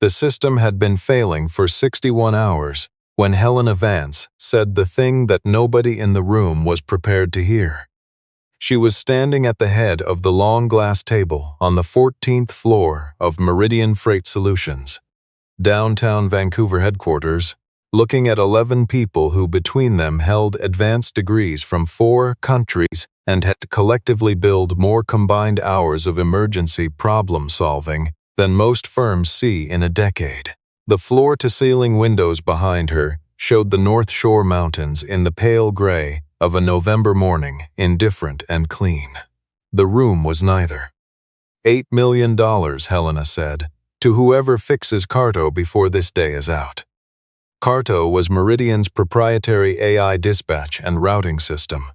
The system had been failing for 61 hours when Helena Vance said the thing that nobody in the room was prepared to hear. She was standing at the head of the long glass table on the 14th floor of Meridian Freight Solutions, downtown Vancouver headquarters, looking at 11 people who between them held advanced degrees from 4 countries and had collectively billed more combined hours of emergency problem solving than most firms see in a decade. The floor-to-ceiling windows behind her showed the North Shore Mountains in the pale gray of a November morning, indifferent and clean. The room was neither. $8 million, Helena said, to whoever fixes Carto before this day is out. Carto was Meridian's proprietary AI dispatch and routing system,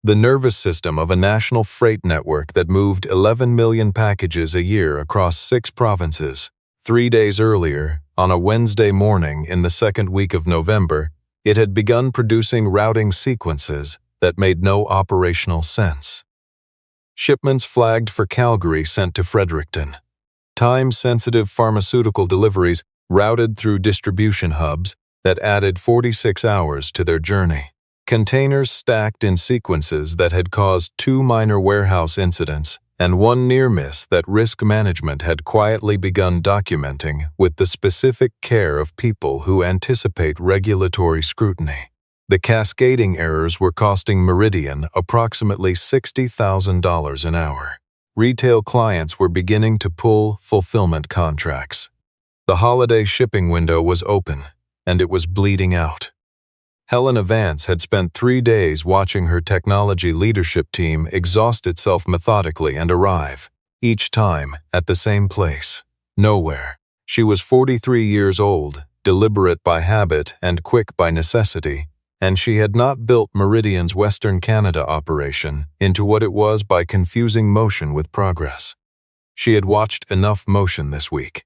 the nervous system of a national freight network that moved 11 million packages a year across 6 provinces. 3 days earlier, on a Wednesday morning in the second week of November, it had begun producing routing sequences that made no operational sense. Shipments flagged for Calgary sent to Fredericton. Time-sensitive pharmaceutical deliveries routed through distribution hubs that added 46 hours to their journey. Containers stacked in sequences that had caused 2 minor warehouse incidents and 1 near miss that risk management had quietly begun documenting with the specific care of people who anticipate regulatory scrutiny. The cascading errors were costing Meridian approximately $60,000 an hour. Retail clients were beginning to pull fulfillment contracts. The holiday shipping window was open, and it was bleeding out. Helena Vance had spent 3 days watching her technology leadership team exhaust itself methodically and arrive, each time, at the same place, nowhere. She was 43 years old, deliberate by habit and quick by necessity, and she had not built Meridian's Western Canada operation into what it was by confusing motion with progress. She had watched enough motion this week.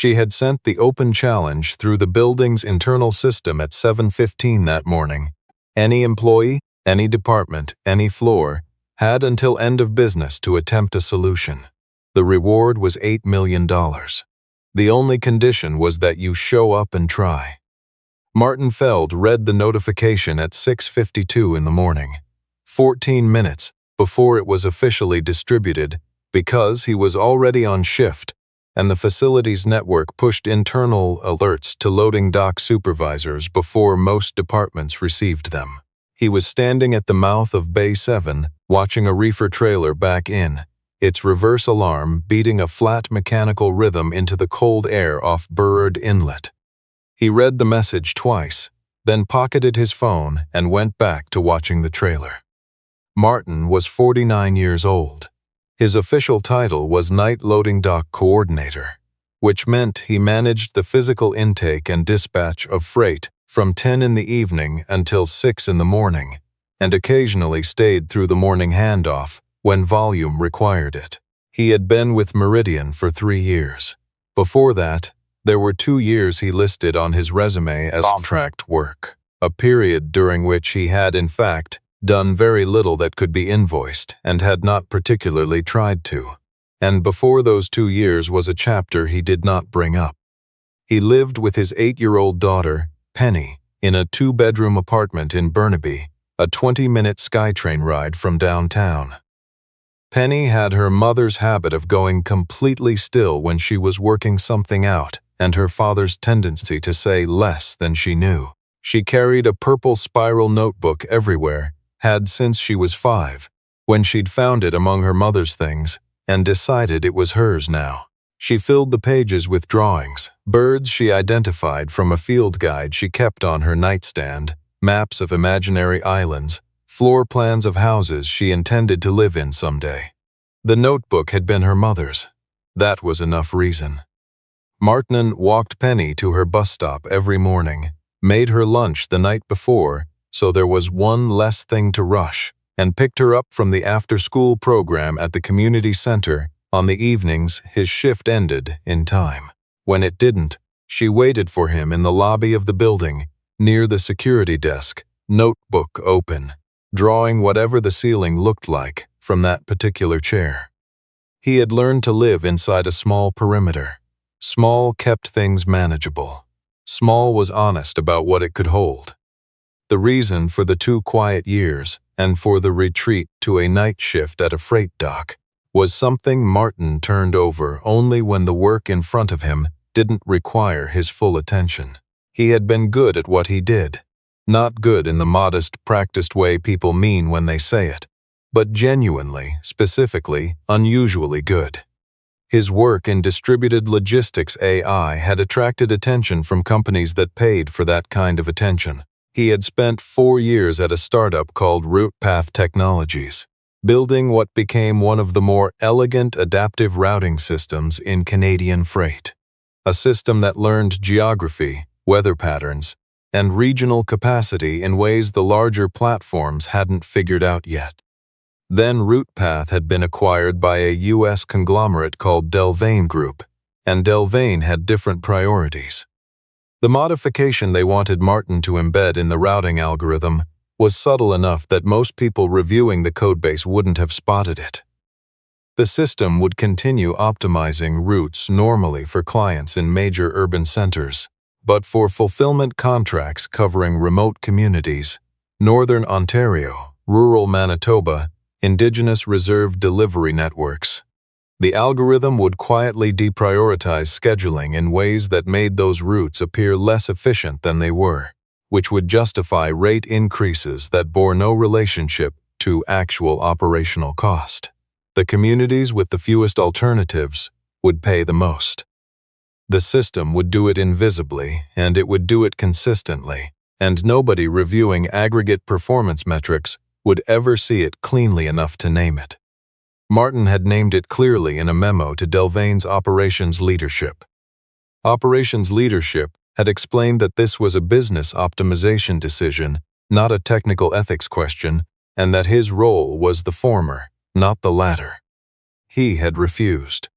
She had sent the open challenge through the building's internal system at 7:15 that morning. Any employee, any department, any floor, had until end of business to attempt a solution. The reward was $8 million. The only condition was that you show up and try. Martin Feld read the notification at 6:52 in the morning, 14 minutes before it was officially distributed, because he was already on shift, and the facility's network pushed internal alerts to loading dock supervisors before most departments received them. He was standing at the mouth of Bay 7, watching a reefer trailer back in, its reverse alarm beating a flat mechanical rhythm into the cold air off Burrard Inlet. He read the message twice, then pocketed his phone and went back to watching the trailer. Martin was 49 years old. His official title was Night Loading Dock Coordinator, which meant he managed the physical intake and dispatch of freight from 10 in the evening until 6 in the morning, and occasionally stayed through the morning handoff when volume required it. He had been with Meridian for 3 years. Before that, there were 2 years he listed on his resume as contract work, a period during which he had, in fact, done very little that could be invoiced and had not particularly tried to. And before those 2 years was a chapter he did not bring up. He lived with his 8-year-old daughter, Penny, in a 2-bedroom apartment in Burnaby, a 20-minute SkyTrain ride from downtown. Penny had her mother's habit of going completely still when she was working something out, and her father's tendency to say less than she knew. She carried a purple spiral notebook everywhere, had since she was 5, when she'd found it among her mother's things, and decided it was hers now. She filled the pages with drawings, birds she identified from a field guide she kept on her nightstand, maps of imaginary islands, floor plans of houses she intended to live in someday. The notebook had been her mother's. That was enough reason. Martin walked Penny to her bus stop every morning, made her lunch the night before, so there was one less thing to rush, and picked her up from the after-school program at the community center on the evenings his shift ended in time. When it didn't, she waited for him in the lobby of the building, near the security desk, notebook open, drawing whatever the ceiling looked like from that particular chair. He had learned to live inside a small perimeter, Small kept things manageable. Small was honest about what it could hold. The reason for the 2 quiet years and for the retreat to a night shift at a freight dock was something Martin turned over only when the work in front of him didn't require his full attention. He had been good at what he did. Not good in the modest, practiced way people mean when they say it, but genuinely, specifically, unusually good. His work in distributed logistics AI had attracted attention from companies that paid for that kind of attention. He had spent 4 years at a startup called RoutePath Technologies, building what became one of the more elegant adaptive routing systems in Canadian freight. A system that learned geography, weather patterns, and regional capacity in ways the larger platforms hadn't figured out yet. Then RoutePath had been acquired by a U.S. conglomerate called Delvain Group, and Delvain had different priorities. The modification they wanted Martin to embed in the routing algorithm was subtle enough that most people reviewing the codebase wouldn't have spotted it. The system would continue optimizing routes normally for clients in major urban centers, but for fulfillment contracts covering remote communities, northern Ontario, rural Manitoba, Indigenous reserve delivery networks, the algorithm would quietly deprioritize scheduling in ways that made those routes appear less efficient than they were, which would justify rate increases that bore no relationship to actual operational cost. The communities with the fewest alternatives would pay the most. The system would do it invisibly, and it would do it consistently, and nobody reviewing aggregate performance metrics would ever see it cleanly enough to name it. Martin had named it clearly in a memo to Delvain's operations leadership. Operations leadership had explained that this was a business optimization decision, not a technical ethics question, and that his role was the former, not the latter. He had refused.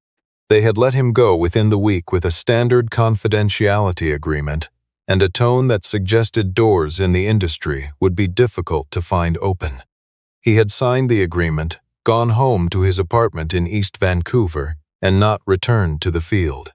They had let him go within the week with a standard confidentiality agreement and a tone that suggested doors in the industry would be difficult to find open. He had signed the agreement, gone home to his apartment in East Vancouver, and not returned to the field.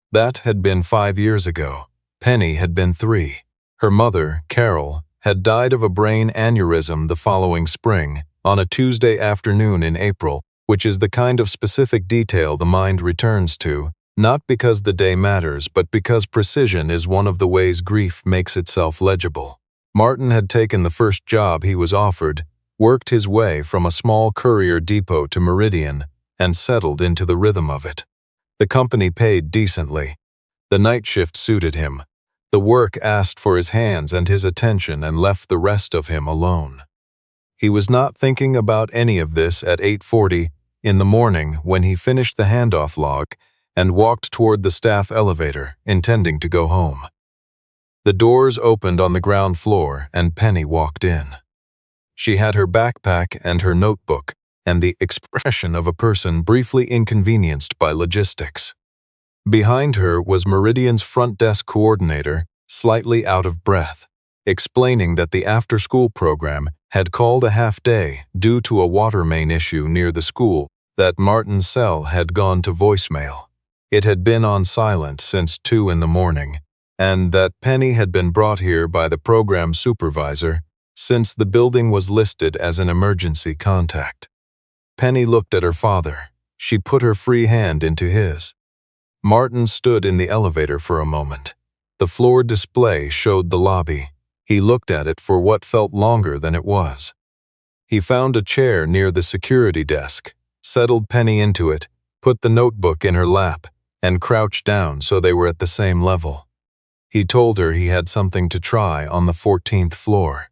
That had been 5 years ago. Penny had been 3. Her mother, Carol, had died of a brain aneurysm the following spring, on a Tuesday afternoon in April, which is the kind of specific detail the mind returns to, not because the day matters, but because precision is one of the ways grief makes itself legible. Martin had taken the first job he was offered, worked his way from a small courier depot to Meridian, and settled into the rhythm of it. The company paid decently. The night shift suited him. The work asked for his hands and his attention and left the rest of him alone. He was not thinking about any of this at 8:40 in the morning when he finished the handoff log and walked toward the staff elevator, intending to go home. The doors opened on the ground floor and Penny walked in. She had her backpack and her notebook, and the expression of a person briefly inconvenienced by logistics. Behind her was Meridian's front desk coordinator, slightly out of breath, explaining that the after-school program had called a half-day due to a water main issue near the school, that Martin's cell had gone to voicemail. It had been on silent since 2 in the morning, and that Penny had been brought here by the program supervisor since the building was listed as an emergency contact. Penny looked at her father. She put her free hand into his. Martin stood in the elevator for a moment. The floor display showed the lobby. He looked at it for what felt longer than it was. He found a chair near the security desk, settled Penny into it, put the notebook in her lap, and crouched down so they were at the same level. He told her he had something to try on the 14th floor.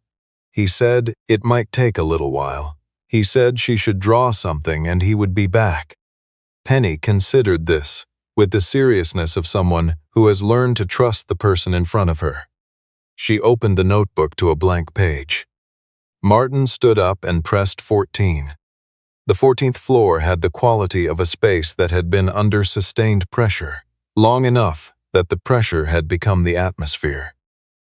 He said it might take a little while. He said she should draw something and he would be back. Penny considered this, with the seriousness of someone who has learned to trust the person in front of her. She opened the notebook to a blank page. Martin stood up and pressed 14. The 14th floor had the quality of a space that had been under sustained pressure, long enough that the pressure had become the atmosphere.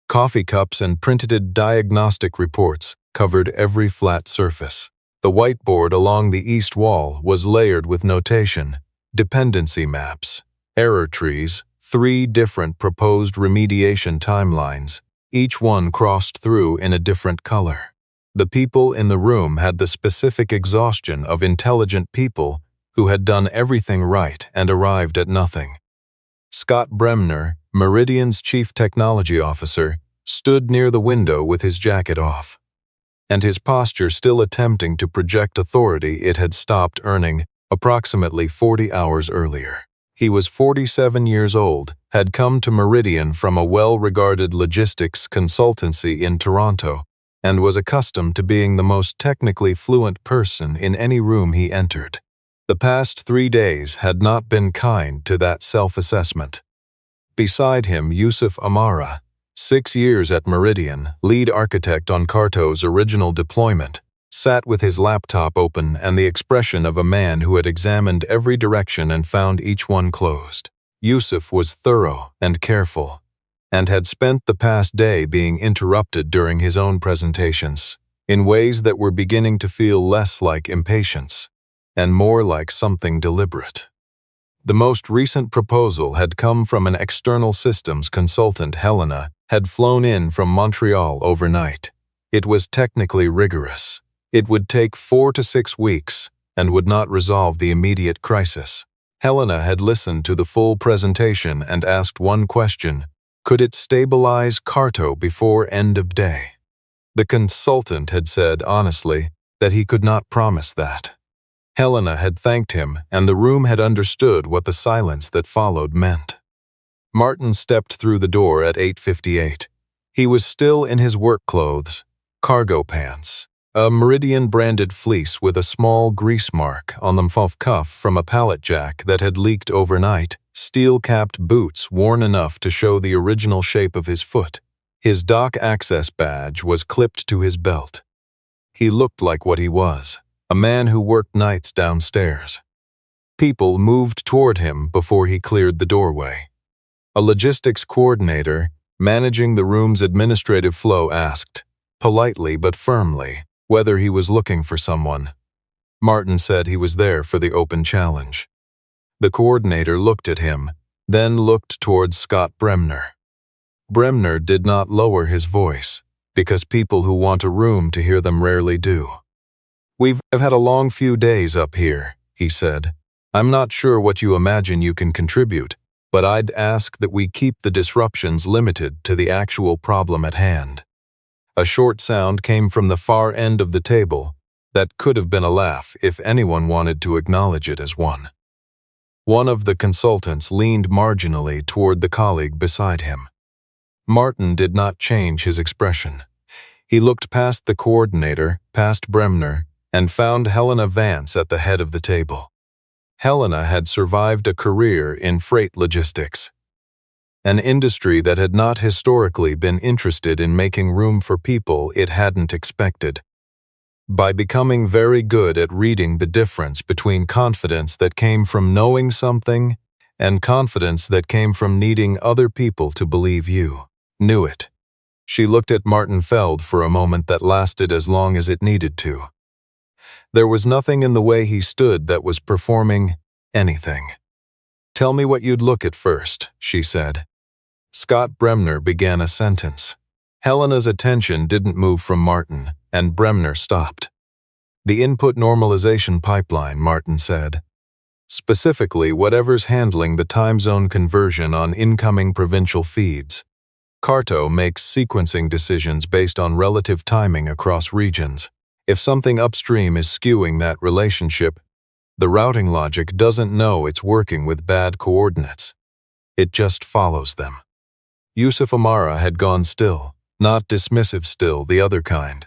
Coffee cups and printed diagnostic reports covered every flat surface. The whiteboard along the east wall was layered with notation, dependency maps, error trees, 3 different proposed remediation timelines, each one crossed through in a different color. The people in the room had the specific exhaustion of intelligent people who had done everything right and arrived at nothing. Scott Bremner, Meridian's chief technology officer, stood near the window with his jacket off, and his posture still attempting to project authority it had stopped earning approximately 40 hours earlier. He was 47 years old, had come to Meridian from a well-regarded logistics consultancy in Toronto, and was accustomed to being the most technically fluent person in any room he entered. The past 3 days had not been kind to that self-assessment. Beside him, Yusuf Amara, 6 years at Meridian, lead architect on Carto's original deployment, sat with his laptop open and the expression of a man who had examined every direction and found each one closed. Yusuf was thorough and careful, and had spent the past day being interrupted during his own presentations, in ways that were beginning to feel less like impatience, and more like something deliberate. The most recent proposal had come from an external systems consultant. Helena had flown in from Montreal overnight. It was technically rigorous. It would take 4 to 6 weeks and would not resolve the immediate crisis. Helena had listened to the full presentation and asked one question: could it stabilize Carto before end of day? The consultant had said honestly that he could not promise that. Helena had thanked him, and the room had understood what the silence that followed meant. Martin stepped through the door at 8:58. He was still in his work clothes, cargo pants, a Meridian-branded fleece with a small grease mark on the cuff from a pallet jack that had leaked overnight, steel-capped boots worn enough to show the original shape of his foot. His dock access badge was clipped to his belt. He looked like what he was, a man who worked nights downstairs. People moved toward him before he cleared the doorway. A logistics coordinator, managing the room's administrative flow, asked, politely but firmly, whether he was looking for someone. Martin said he was there for the open challenge. The coordinator looked at him, then looked towards Scott Bremner. Bremner did not lower his voice, because people who want a room to hear them rarely do. "We've had a long few days up here," he said. "I'm not sure what you imagine you can contribute, but I'd ask that we keep the disruptions limited to the actual problem at hand." A short sound came from the far end of the table that could have been a laugh if anyone wanted to acknowledge it as one. One of the consultants leaned marginally toward the colleague beside him. Martin did not change his expression. He looked past the coordinator, past Bremner, and found Helena Vance at the head of the table. Helena had survived a career in freight logistics, an industry that had not historically been interested in making room for people it hadn't expected. By becoming very good at reading the difference between confidence that came from knowing something and confidence that came from needing other people to believe you knew it. She looked at Martin Feld for a moment that lasted as long as it needed to. There was nothing in the way he stood that was performing anything. "Tell me what you'd look at first," she said. Scott Bremner began a sentence. Helena's attention didn't move from Martin, and Bremner stopped. "The input normalization pipeline," Martin said. "Specifically, whatever's handling the time zone conversion on incoming provincial feeds. Carto makes sequencing decisions based on relative timing across regions. If something upstream is skewing that relationship, the routing logic doesn't know it's working with bad coordinates. It just follows them." Yusuf Amara had gone still, not dismissive still, the other kind.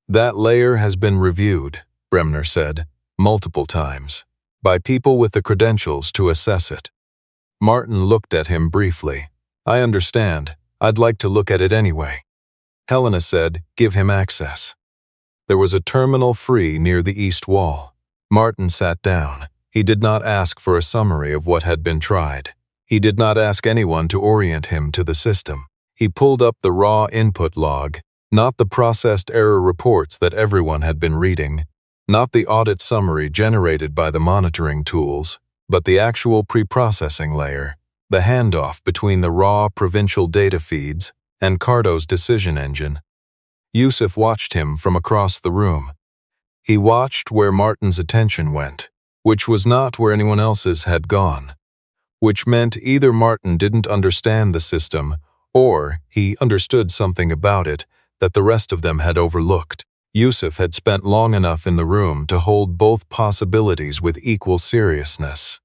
"That layer has been reviewed," Bremner said, "multiple times, by people with the credentials to assess it." Martin looked at him briefly. "I understand. I'd like to look at it anyway." Helena said, "Give him access." There was a terminal free near the east wall. Martin sat down. He did not ask for a summary of what had been tried. He did not ask anyone to orient him to the system. He pulled up the raw input log, not the processed error reports that everyone had been reading, not the audit summary generated by the monitoring tools, But the actual preprocessing layer, the handoff between the raw provincial data feeds and Carto's decision engine. Yusuf watched him from across the room. He watched where Martin's attention went, which was not where anyone else's had gone, which meant either Martin didn't understand the system or he understood something about it that the rest of them had overlooked. Yusuf had spent long enough in the room to hold both possibilities with equal seriousness.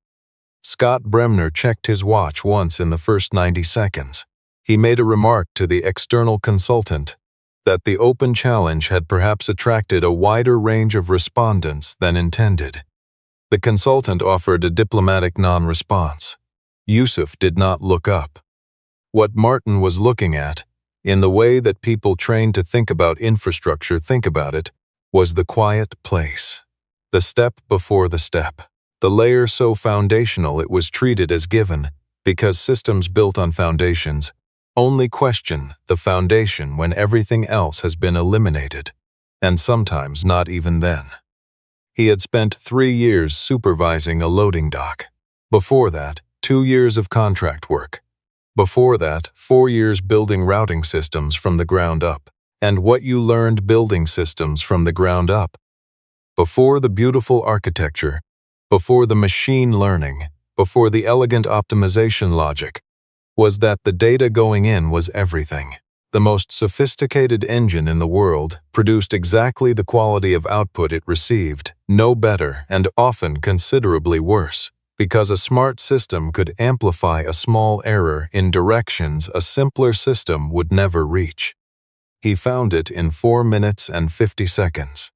Scott Bremner checked his watch once in the first 90 seconds. He made a remark to the external consultant that the open challenge had perhaps attracted a wider range of respondents than intended. The consultant offered a diplomatic non-response. Yusuf did not look up. What Martin was looking at, in the way that people trained to think about infrastructure think about it, was the quiet place. The step before the step. The layer so foundational it was treated as given, because systems built on foundations only question the foundation when everything else has been eliminated, and sometimes not even then. He had spent 3 years supervising a loading dock. Before that, 2 years of contract work. Before that, 4 years building routing systems from the ground up. And what you learned building systems from the ground up. Before the beautiful architecture, before the machine learning, before the elegant optimization logic, was that the data going in was everything. The most sophisticated engine in the world produced exactly the quality of output it received, no better and often considerably worse, because a smart system could amplify a small error in directions a simpler system would never reach. He found it in 4 minutes and 50 seconds.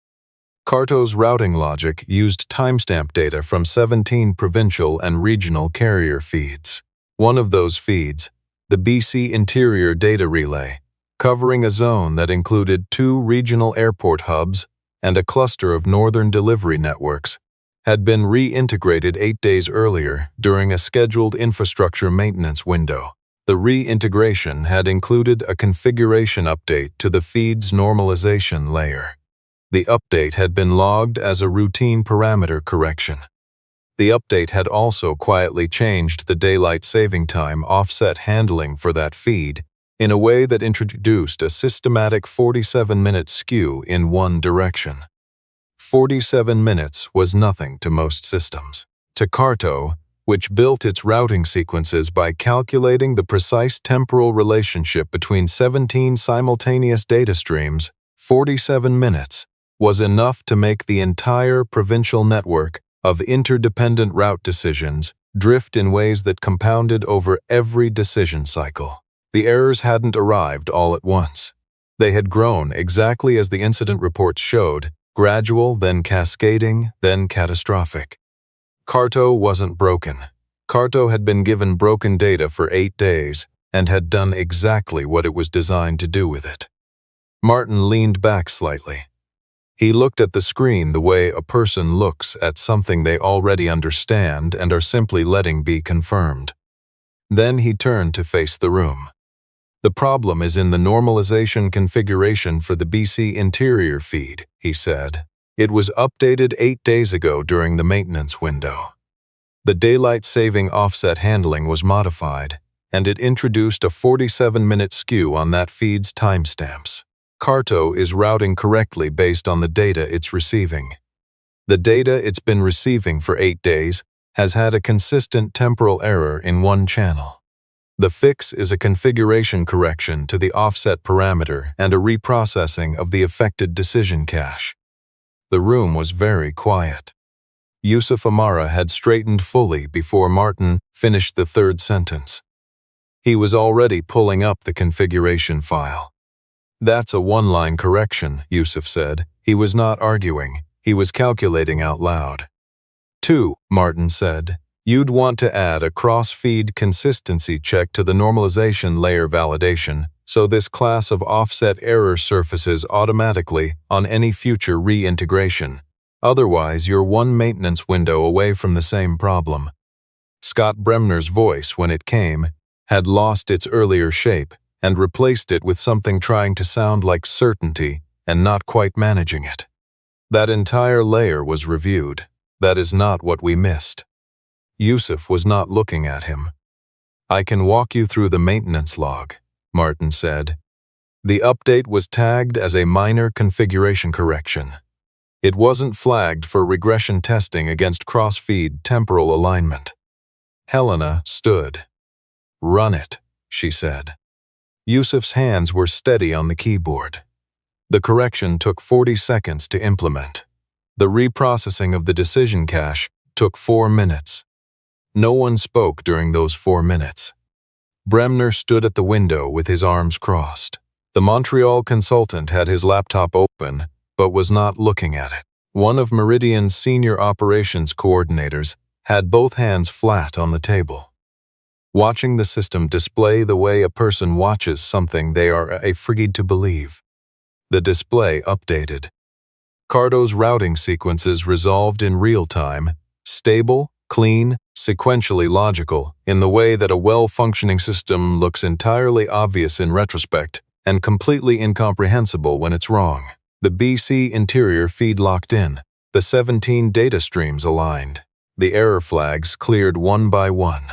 Carto's routing logic used timestamp data from 17 provincial and regional carrier feeds. One of those feeds, the BC Interior Data Relay, covering a zone that included 2 regional airport hubs and a cluster of northern delivery networks, had been reintegrated 8 days earlier during a scheduled infrastructure maintenance window. The reintegration had included a configuration update to the feed's normalization layer. The update had been logged as a routine parameter correction. The update had also quietly changed the daylight saving time offset handling for that feed in a way that introduced a systematic 47-minute skew in one direction. 47 minutes was nothing to most systems. To Carto, which built its routing sequences by calculating the precise temporal relationship between 17 simultaneous data streams, 47 minutes was enough to make the entire provincial network of interdependent route decisions drift in ways that compounded over every decision cycle. The errors hadn't arrived all at once. They had grown exactly as the incident reports showed, gradual, then cascading, then catastrophic. Carto wasn't broken. Carto had been given broken data for 8 days and had done exactly what it was designed to do with it. Martin leaned back slightly. He looked at the screen the way a person looks at something they already understand and are simply letting be confirmed. Then he turned to face the room. The problem is in the normalization configuration for the BC Interior feed, he said. It was updated 8 days ago during the maintenance window. The daylight saving offset handling was modified, and it introduced a 47-minute skew on that feed's timestamps. Carto is routing correctly based on the data it's receiving. The data it's been receiving for 8 days has had a consistent temporal error in one channel. The fix is a configuration correction to the offset parameter and a reprocessing of the affected decision cache. The room was very quiet. Yusuf Amara had straightened fully before Martin finished the 3rd sentence. He was already pulling up the configuration file. That's a one-line correction, Yusuf said. He was not arguing. He was calculating out loud. 2, Martin said. You'd want to add a cross-feed consistency check to the normalization layer validation, so this class of offset error surfaces automatically on any future reintegration. Otherwise, you're one maintenance window away from the same problem. Scott Bremner's voice, when it came, had lost its earlier shape and replaced it with something trying to sound like certainty and not quite managing it. That entire layer was reviewed. That is not what we missed. Yusuf was not looking at him. "I can walk you through the maintenance log," Martin said. The update was tagged as a minor configuration correction. It wasn't flagged for regression testing against cross-feed temporal alignment. Helena stood. "Run it," she said. Yusuf's hands were steady on the keyboard. The correction took 40 seconds to implement. The reprocessing of the decision cache took 4 minutes. No one spoke during those 4 minutes. Bremner stood at the window with his arms crossed. The Montreal consultant had his laptop open, but was not looking at it. One of Meridian's senior operations coordinators had both hands flat on the table, watching the system display the way a person watches something they are afraid to believe. The display updated. Cardo's routing sequences resolved in real time, stable, clean, sequentially logical, in the way that a well-functioning system looks entirely obvious in retrospect and completely incomprehensible when it's wrong. The BC interior feed locked in, the 17 data streams aligned. The error flags cleared one by one,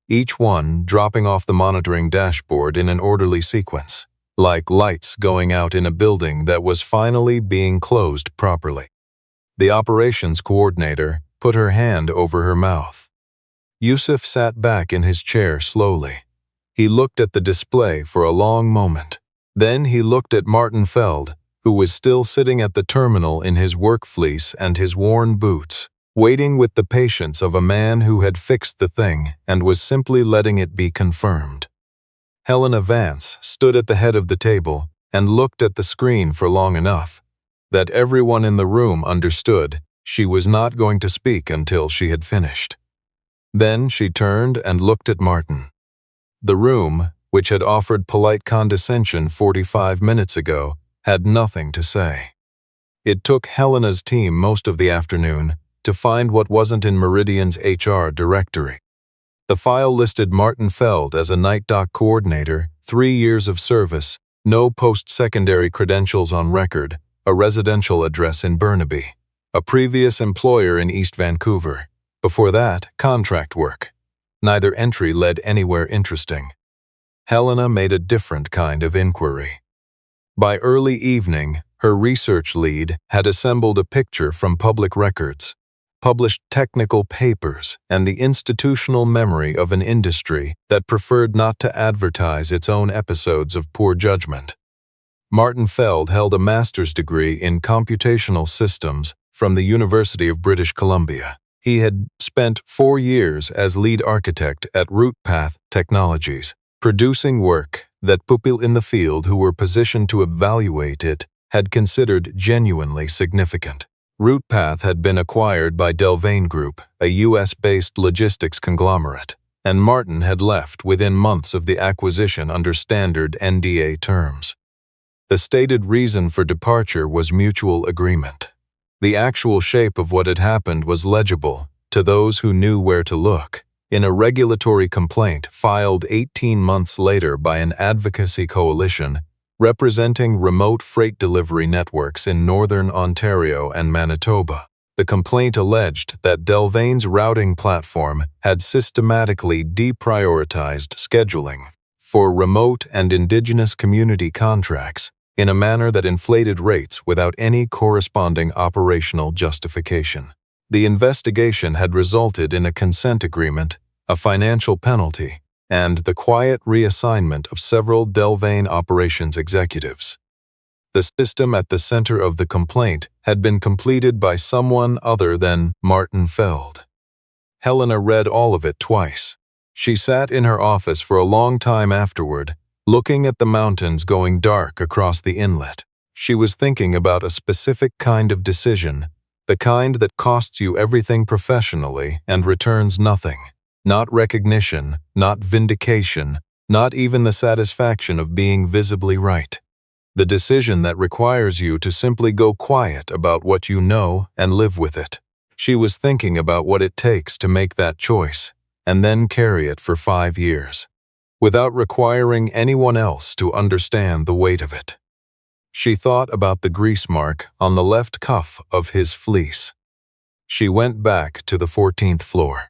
each one dropping off the monitoring dashboard in an orderly sequence, like lights going out in a building that was finally being closed properly. The operations coordinator put her hand over her mouth. Yusuf sat back in his chair slowly. He looked at the display for a long moment. Then he looked at Martin Feld, who was still sitting at the terminal in his work fleece and his worn boots, waiting with the patience of a man who had fixed the thing and was simply letting it be confirmed. Helena Vance stood at the head of the table and looked at the screen for long enough that everyone in the room understood she was not going to speak until she had finished. Then she turned and looked at Martin. The room, which had offered polite condescension 45 minutes ago, had nothing to say. It took Helena's team most of the afternoon to find what wasn't in Meridian's HR directory. The file listed Martin Feld as a night dock coordinator, 3 years of service, no post-secondary credentials on record, a residential address in Burnaby, a previous employer in East Vancouver. Before that, contract work. Neither entry led anywhere interesting. Helena made a different kind of inquiry. By early evening, her research lead had assembled a picture from public records, published technical papers, and the institutional memory of an industry that preferred not to advertise its own episodes of poor judgment. Martin Feld held a master's degree in computational systems from the University of British Columbia. He had spent 4 years as lead architect at RootPath Technologies, producing work that people in the field who were positioned to evaluate it had considered genuinely significant. RootPath had been acquired by Delvane Group, a U.S.-based logistics conglomerate, and Martin had left within months of the acquisition under standard NDA terms. The stated reason for departure was mutual agreement. The actual shape of what had happened was legible to those who knew where to look in a regulatory complaint filed 18 months later by an advocacy coalition representing remote freight delivery networks in northern Ontario and Manitoba. The complaint alleged that Delvane's routing platform had systematically deprioritized scheduling for remote and Indigenous community contracts in a manner that inflated rates without any corresponding operational justification. The investigation had resulted in a consent agreement, a financial penalty, and the quiet reassignment of several Delvane operations executives. The system at the center of the complaint had been completed by someone other than Martin Feld. Helena read all of it twice. She sat in her office for a long time afterward, looking at the mountains going dark across the inlet. She was thinking about a specific kind of decision, the kind that costs you everything professionally and returns nothing. Not recognition, not vindication, not even the satisfaction of being visibly right. The decision that requires you to simply go quiet about what you know and live with it. She was thinking about what it takes to make that choice, and then carry it for 5 years, without requiring anyone else to understand the weight of it. She thought about the grease mark on the left cuff of his fleece. She went back to the 14th floor.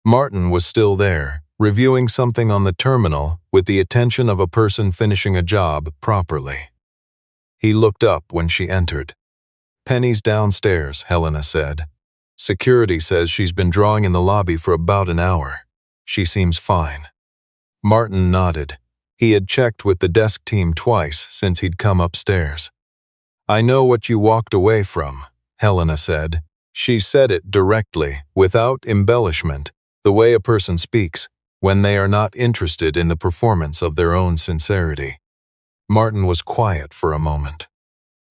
Martin was still there, reviewing something on the terminal with the attention of a person finishing a job properly. He looked up when she entered. "Penny's downstairs," Helena said. "Security says she's been drawing in the lobby for about an hour. She seems fine." Martin nodded. He had checked with the desk team twice since he'd come upstairs. "I know what you walked away from," Helena said. She said it directly, without embellishment, the way a person speaks when they are not interested in the performance of their own sincerity. Martin was quiet for a moment.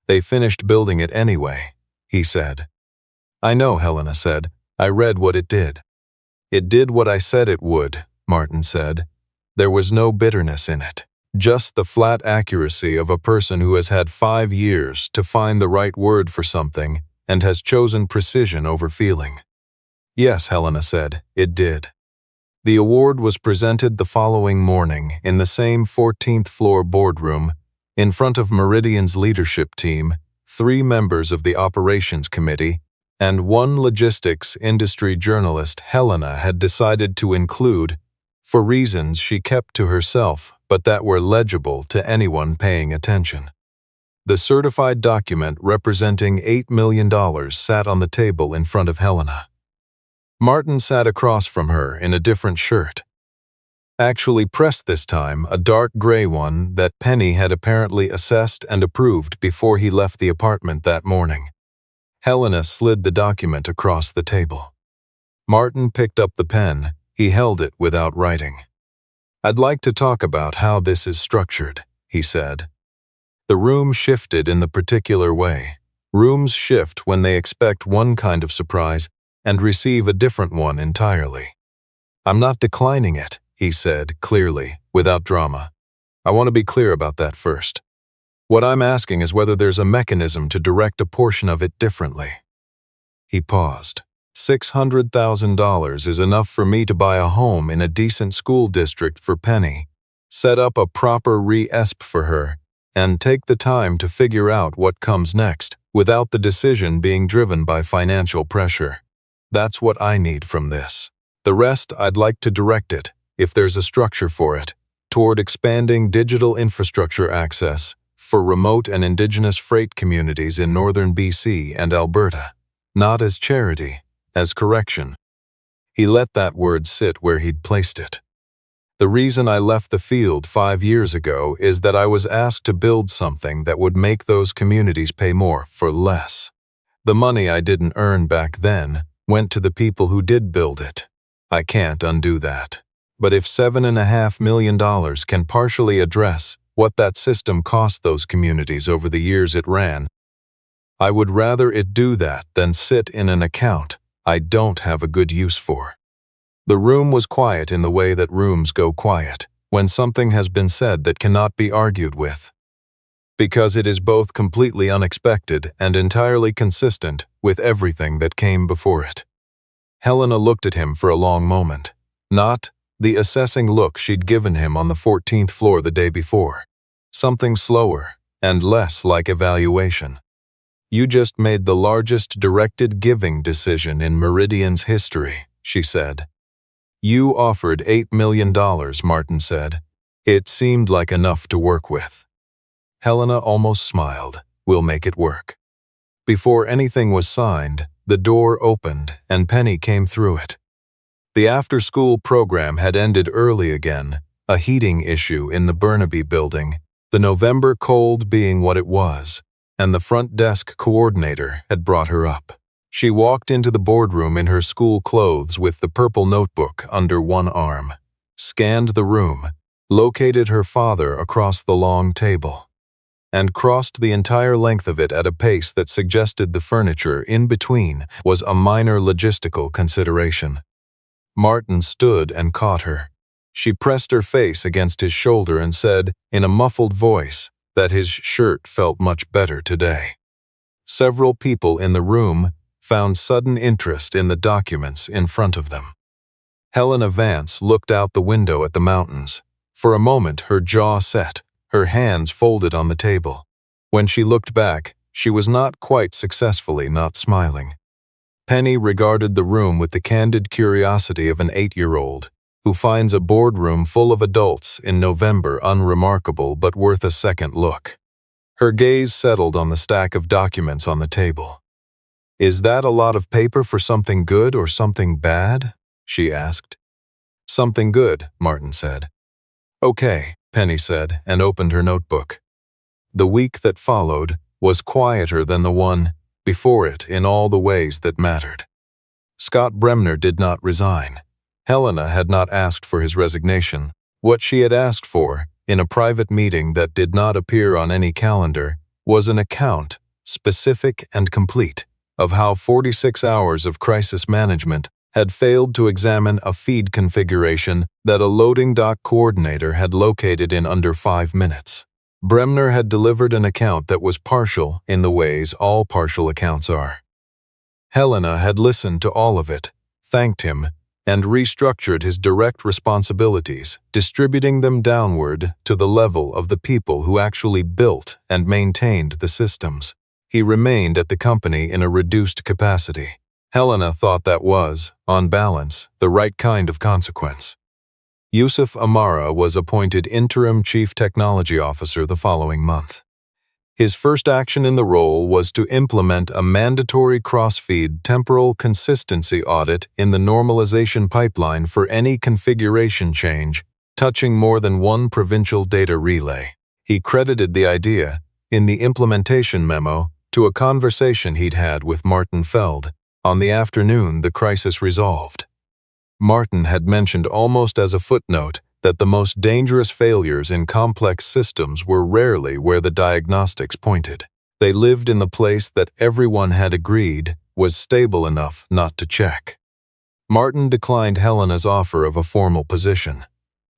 "They finished building it anyway," he said. "I know," Helena said. "I read what it did." "It did what I said it would," Martin said. There was no bitterness in it, just the flat accuracy of a person who has had 5 years to find the right word for something and has chosen precision over feeling. "Yes," Helena said, "it did." The award was presented the following morning in the same 14th floor boardroom, in front of Meridian's leadership team, 3 members of the operations committee, and 1 logistics industry journalist Helena had decided to include, for reasons she kept to herself but that were legible to anyone paying attention. The certified document representing $8 million sat on the table in front of Helena. Martin sat across from her in a different shirt. Actually pressed this time, a dark gray one that Penny had apparently assessed and approved before he left the apartment that morning. Helena slid the document across the table. Martin picked up the pen. He held it without writing. "I'd like to talk about how this is structured," he said. The room shifted in the particular way. Rooms shift when they expect one kind of surprise and receive a different one entirely. "I'm not declining it," he said clearly, without drama. "I want to be clear about that first. What I'm asking is whether there's a mechanism to direct a portion of it differently." He paused. $600,000 is enough for me to buy a home in a decent school district for Penny, set up a proper re-ESP for her, and take the time to figure out what comes next without the decision being driven by financial pressure. That's what I need from this. The rest I'd like to direct it, if there's a structure for it, toward expanding digital infrastructure access for remote and indigenous freight communities in northern BC and Alberta, not as charity, as correction. He let that word sit where he'd placed it. "The reason I left the field 5 years ago is that I was asked to build something that would make those communities pay more for less. The money I didn't earn back then went to the people who did build it. I can't undo that. But if $7.5 million can partially address what that system cost those communities over the years it ran, I would rather it do that than sit in an account I don't have a good use for." The room was quiet in the way that rooms go quiet when something has been said that cannot be argued with, because it is both completely unexpected and entirely consistent with everything that came before it. Helena looked at him for a long moment, not the assessing look she'd given him on the 14th floor the day before, something slower and less like evaluation. "You just made the largest directed giving decision in Meridian's history," she said. "You offered $8 million, Martin said. "It seemed like enough to work with." Helena almost smiled. "We'll make it work." Before anything was signed, the door opened and Penny came through it. The after-school program had ended early again, a heating issue in the Burnaby building, the November cold being what it was, and the front desk coordinator had brought her up. She walked into the boardroom in her school clothes with the purple notebook under one arm, scanned the room, located her father across the long table, and crossed the entire length of it at a pace that suggested the furniture in between was a minor logistical consideration. Martin stood and caught her. She pressed her face against his shoulder and said, in a muffled voice, that his shirt felt much better today. Several people in the room found sudden interest in the documents in front of them. Helena Vance looked out the window at the mountains. For a moment her jaw set, her hands folded on the table. When she looked back, she was not quite successfully not smiling. Penny regarded the room with the candid curiosity of an 8-year-old who finds a boardroom full of adults in November unremarkable but worth a second look. Her gaze settled on the stack of documents on the table. "Is that a lot of paper for something good or something bad?" she asked. "Something good," Martin said. "Okay," Penny said and opened her notebook. The week that followed was quieter than the one before it in all the ways that mattered. Scott Bremner did not resign. Helena had not asked for his resignation. What she had asked for, in a private meeting that did not appear on any calendar, was an account, specific and complete, of how 46 hours of crisis management had failed to examine a feed configuration that a loading dock coordinator had located in under 5 minutes. Bremner had delivered an account that was partial in the ways all partial accounts are. Helena had listened to all of it, thanked him, and restructured his direct responsibilities, distributing them downward to the level of the people who actually built and maintained the systems. He remained at the company in a reduced capacity. Helena thought that was, on balance, the right kind of consequence. Yusuf Amara was appointed interim chief technology officer the following month. His first action in the role was to implement a mandatory cross-feed temporal consistency audit in the normalization pipeline for any configuration change touching more than one provincial data relay. He credited the idea, in the implementation memo, to a conversation he'd had with Martin Feld on the afternoon the crisis resolved. Martin had mentioned almost as a footnote that the most dangerous failures in complex systems were rarely where the diagnostics pointed. They lived in the place that everyone had agreed was stable enough not to check. Martin declined Helena's offer of a formal position.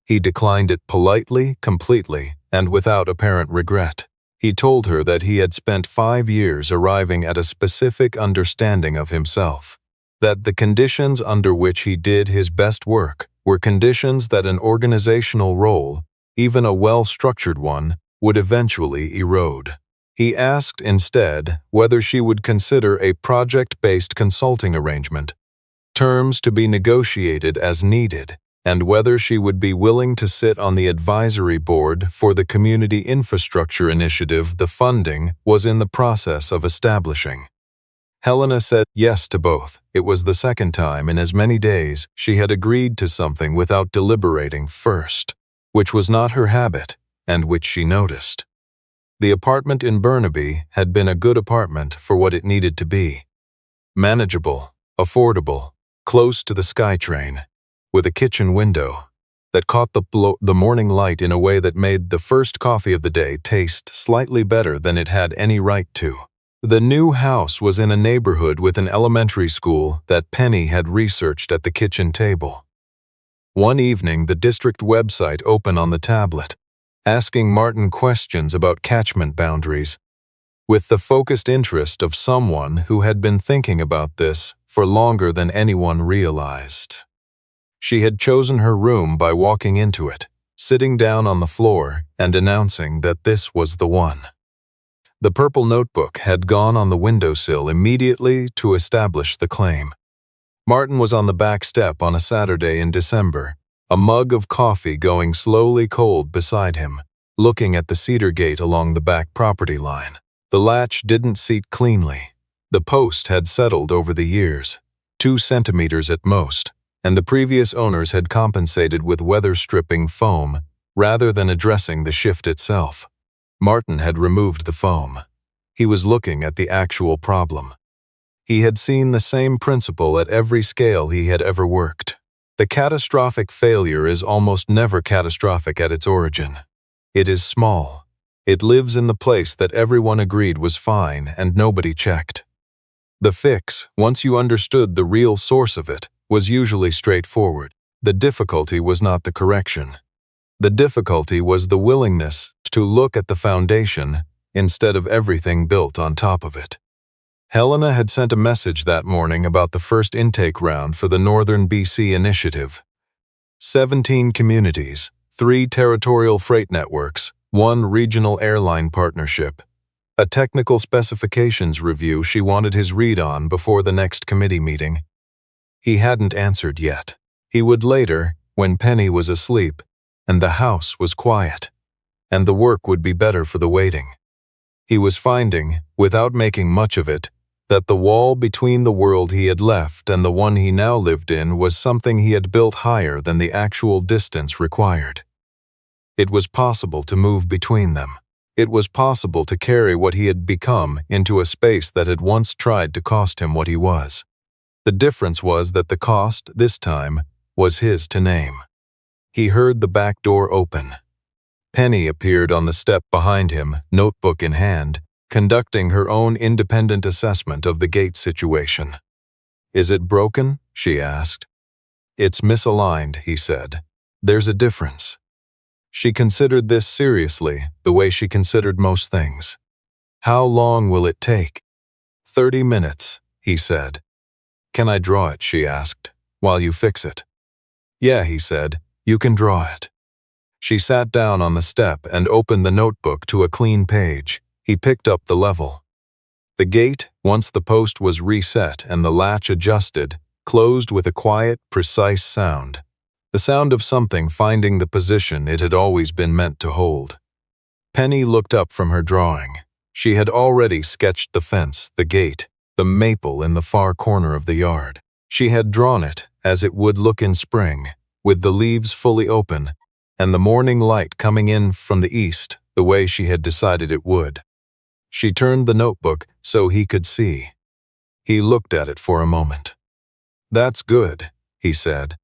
He declined it politely, completely, and without apparent regret. He told her that he had spent 5 years arriving at a specific understanding of himself, that the conditions under which he did his best work were conditions that an organizational role, even a well-structured one, would eventually erode. He asked instead whether she would consider a project-based consulting arrangement, terms to be negotiated as needed, and whether she would be willing to sit on the advisory board for the community infrastructure initiative the funding was in the process of establishing. Helena said yes to both. It was the second time in as many days she had agreed to something without deliberating first, which was not her habit and which she noticed. The apartment in Burnaby had been a good apartment for what it needed to be. Manageable, affordable, close to the SkyTrain, with a kitchen window that caught the morning light in a way that made the first coffee of the day taste slightly better than it had any right to. The new house was in a neighborhood with an elementary school that Penny had researched at the kitchen table. One evening, the district website opened on the tablet, asking Martin questions about catchment boundaries, with the focused interest of someone who had been thinking about this for longer than anyone realized. She had chosen her room by walking into it, sitting down on the floor, and announcing that this was the one. The purple notebook had gone on the windowsill immediately to establish the claim. Martin was on the back step on a Saturday in December, a mug of coffee going slowly cold beside him, looking at the cedar gate along the back property line. The latch didn't seat cleanly. The post had settled over the years, 2 centimeters at most, and the previous owners had compensated with weather-stripping foam rather than addressing the shift itself. Martin had removed the foam. He was looking at the actual problem. He had seen the same principle at every scale he had ever worked. The catastrophic failure is almost never catastrophic at its origin. It is small. It lives in the place that everyone agreed was fine and nobody checked. The fix, once you understood the real source of it, was usually straightforward. The difficulty was not the correction. The difficulty was the willingness to look at the foundation instead of everything built on top of it. Helena had sent a message that morning about the first intake round for the Northern BC initiative. 17 communities, 3 territorial freight networks, 1 regional airline partnership. A technical specifications review she wanted his read on before the next committee meeting. He hadn't answered yet. He would later, when Penny was asleep, and the house was quiet, and the work would be better for the waiting. He was finding, without making much of it, that the wall between the world he had left and the one he now lived in was something he had built higher than the actual distance required. It was possible to move between them. It was possible to carry what he had become into a space that had once tried to cost him what he was. The difference was that the cost, this time, was his to name. He heard the back door open. Penny appeared on the step behind him, notebook in hand, conducting her own independent assessment of the gate situation. "Is it broken?" she asked. "It's misaligned," he said. "There's a difference." She considered this seriously, the way she considered most things. "How long will it take?" 30 minutes, he said. "Can I draw it?" she asked, "while you fix it?" "Yeah," he said, "you can draw it." She sat down on the step and opened the notebook to a clean page. He picked up the level. The gate, once the post was reset and the latch adjusted, closed with a quiet, precise sound. The sound of something finding the position it had always been meant to hold. Penny looked up from her drawing. She had already sketched the fence, the gate, the maple in the far corner of the yard. She had drawn it as it would look in spring, with the leaves fully open, and the morning light coming in from the east the way she had decided it would. She turned the notebook so he could see. He looked at it for a moment. "That's good," he said.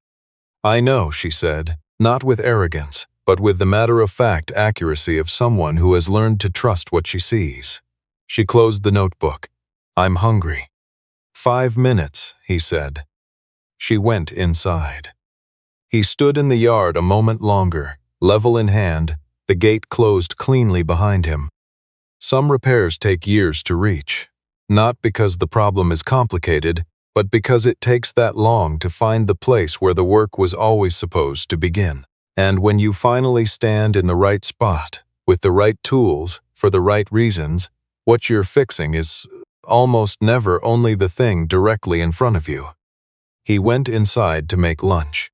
"I know," she said, not with arrogance, but with the matter-of-fact accuracy of someone who has learned to trust what she sees. She closed the notebook. "I'm hungry." 5 minutes, he said. She went inside. He stood in the yard a moment longer, level in hand, the gate closed cleanly behind him. Some repairs take years to reach, not because the problem is complicated, but because it takes that long to find the place where the work was always supposed to begin. And when you finally stand in the right spot, with the right tools, for the right reasons, what you're fixing is almost never only the thing directly in front of you. He went inside to make lunch.